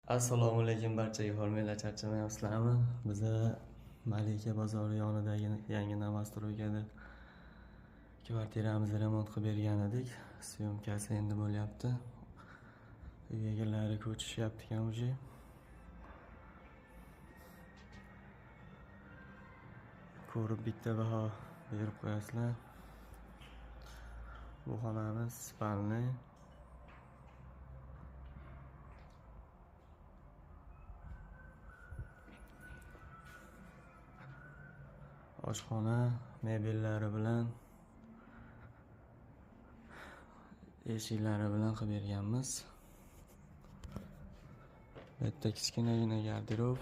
Assalomu alaykum barchaga, hormanglar, charchamayapsizlarmi? Biza Malika bozori yonidagi yangi Novostroyga kvartiramizni remont qilib bergan edik. Syomkasi endi bo'lyapti. Uy egalari ko'chishyapti ekan уже. Ko'rib bitta baho berib qo'yasizlar. Bu xonamiz spalniy. Oshxona mebellari bilan, eshiklari bilan qilib berganmiz. Bitta kichkinagina garderob.